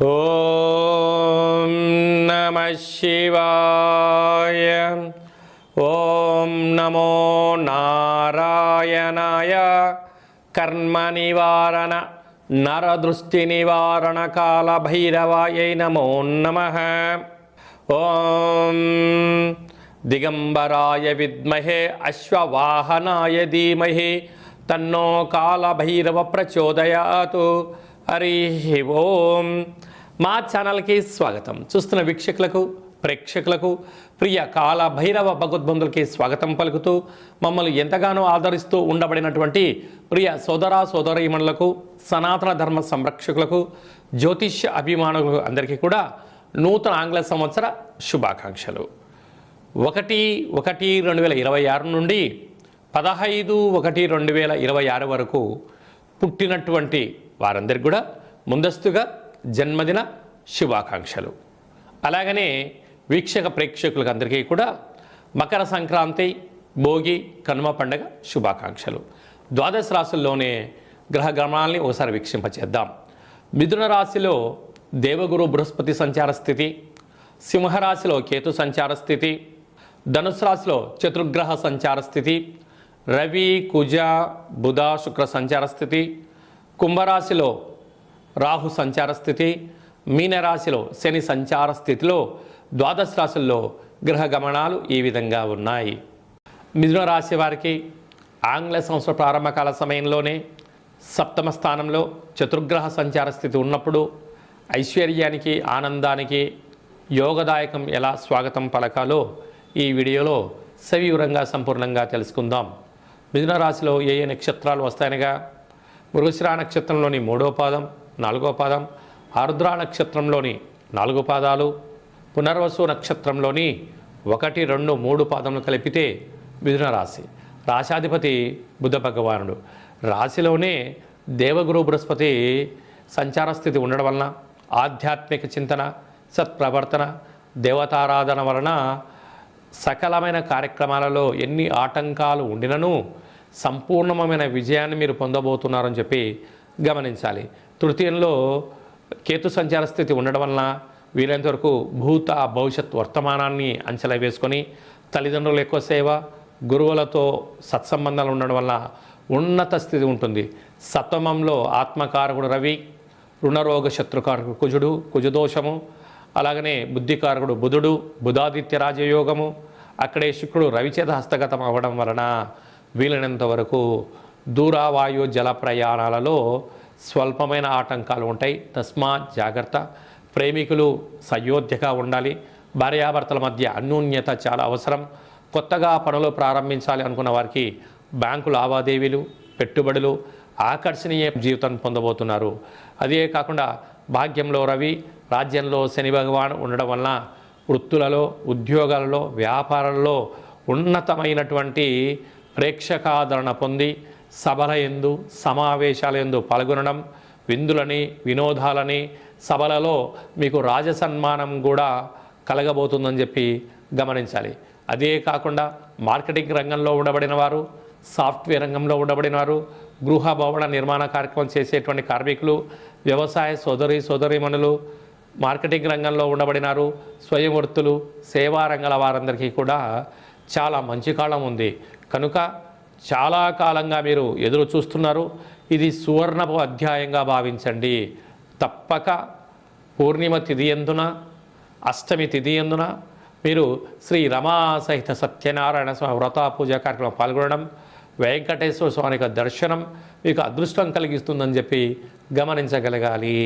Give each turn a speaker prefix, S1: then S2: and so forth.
S1: ఓం నమః శివాయ. ఓం నమో నారాయణాయ. కర్మ నివారణ నరదృష్టి నివారణ కాల భైరవాయై నమో నమః. ఓం దిగంబరాయ విద్మహే అశ్వవాహనాయ ధీమహి తన్నో కాల భైరవ ప్రచోదయాతు. హరి ఓం. మా ఛానల్కి స్వాగతం. చూస్తున్న వీక్షకులకు ప్రేక్షకులకు ప్రియ కాల భైరవ భగవద్బంధులకి స్వాగతం పలుకుతూ మమ్మల్ని ఎంతగానో ఆదరిస్తూ ఉండబడినటువంటి ప్రియ సోదర సోదరీమణులకు సనాతన ధర్మ సంరక్షకులకు జ్యోతిష్య అభిమానులకు అందరికీ కూడా నూతన ఆంగ్ల సంవత్సర శుభాకాంక్షలు. 1/1/2026 నుండి 15/1/2026 వరకు పుట్టినటువంటి వారందరికీ కూడా ముందస్తుగా జన్మదిన శుభాకాంక్షలు. అలాగనే వీక్షక ప్రేక్షకులకు అందరికీ కూడా మకర సంక్రాంతి, భోగి, కనుమ పండగ శుభాకాంక్షలు. ద్వాదశ రాశుల్లోనే గ్రహ గమనాల్ని ఒకసారి వీక్షింపచేద్దాం. మిథున రాశిలో దేవగురు బృహస్పతి సంచార స్థితి, సింహరాశిలో కేతు సంచార స్థితి, ధనుసు రాశిలో చతుర్గ్రహ సంచార స్థితి, రవి, కుజ, బుధ, శుక్ర సంచార స్థితి, కుంభరాశిలో రాహు సంచార స్థితి, మీనరాశిలో శని సంచార స్థితిలో ద్వాదశ రాశుల్లో గ్రహ గమనాలు ఈ విధంగా ఉన్నాయి. మిథున రాశి వారికి ఆంగ్ల సంవత్సర ప్రారంభకాల సమయంలోనే సప్తమ స్థానంలో చతుర్గ్రహ సంచార స్థితి ఉన్నప్పుడు ఐశ్వర్యానికి, ఆనందానికి యోగదాయకం ఎలా స్వాగతం పలకాలో ఈ వీడియోలో సవివరంగా సంపూర్ణంగా తెలుసుకుందాం. మిథున రాశిలో ఏ ఏ నక్షత్రాలు వస్తాయనగా మృగశిర నక్షత్రంలోని 3వ పాదం, 4వ పాదం, ఆరుద్ర నక్షత్రంలోని 4 పాదాలు, పునర్వసు నక్షత్రంలోని 1, 2, 3 పాదములు కలిపితే మిథున రాశి. రాశాధిపతి బుధ భగవానుడు. రాశిలోనే దేవగురు బృహస్పతి సంచార స్థితి ఉండడం వలన ఆధ్యాత్మిక చింతన, సత్ప్రవర్తన, దేవతారాధన వలన సకలమైన కార్యక్రమాలలో ఎన్ని ఆటంకాలు ఉండినను సంపూర్ణమైన విజయాన్ని మీరు పొందబోతున్నారని చెప్పి గమనించాలి. తృతీయంలో కేతు సంచార స్థితి ఉండడం వలన వీలైనంతవరకు భూత భవిష్యత్ వర్తమానాన్ని అంచనా వేసుకొని తల్లిదండ్రుల ఎక్కువ సేవ, గురువులతో సత్సంబంధాలు ఉండడం వల్ల ఉన్నత స్థితి ఉంటుంది. సప్తమంలో ఆత్మకారకుడు రవి, రుణరోగ శత్రుకారకుడు కుజుడు, కుజదోషము, అలాగనే బుద్ధికారకుడు బుధుడు, బుధాదిత్య రాజయోగము, అక్కడే శుక్రుడు రవిచేత హస్తగతం అవ్వడం వలన వీలైనంత వరకు దూరావాయు జల ప్రయాణాలలో స్వల్పమైన ఆటంకాలు ఉంటాయి. తస్మాత్ జాగ్రత్త. ప్రేమికులు సయోధ్యగా ఉండాలి. భార్యాభర్తల మధ్య అన్యోన్యత చాలా అవసరం. కొత్తగా పనులు ప్రారంభించాలి అనుకున్న వారికి బ్యాంకు లావాదేవీలు, పెట్టుబడులు, ఆకర్షణీయ జీవితాన్ని పొందబోతున్నారు. అదే కాకుండా భాగ్యంలో రవి, రాజ్యంలో శని భగవాన్ ఉండడం వలన వృత్తులలో, ఉద్యోగాలలో, వ్యాపారాలలో ఉన్నతమైనటువంటి ప్రేక్షకాదరణ పొంది సభల యందు, సమావేశాల యందు పాల్గొనడం, విందులని, వినోదాలని, సభలలో మీకు రాజసన్మానం కూడా కలగబోతుందని చెప్పి గమనించాలి. అదే కాకుండా మార్కెటింగ్ రంగంలో ఉండబడిన వారు, సాఫ్ట్వేర్ రంగంలో ఉండబడిన వారు, గృహ భవన నిర్మాణ కార్యక్రమం చేసేటువంటి కార్మికులు, వ్యవసాయ సోదరీమణులు, మార్కెటింగ్ రంగంలో ఉండబడినారు, స్వయం వృత్తులు, సేవా రంగాల వారందరికీ కూడా చాలా మంచి కాలం ఉంది. కనుక చాలా కాలంగా మీరు ఎదురు చూస్తున్నారు. ఇది సువర్ణపు అధ్యాయంగా భావించండి. తప్పక పూర్ణిమ తిథి యందున, అష్టమి తిథి యందున మీరు శ్రీ రమా సహిత సత్యనారాయణ స్వామి వ్రత పూజ కార్యక్రమం పాల్గొనడం, వెంకటేశ్వర స్వామి యొక్క దర్శనం మీకు అదృష్టం కలిగిస్తుందని చెప్పి గమనించగలగాలి.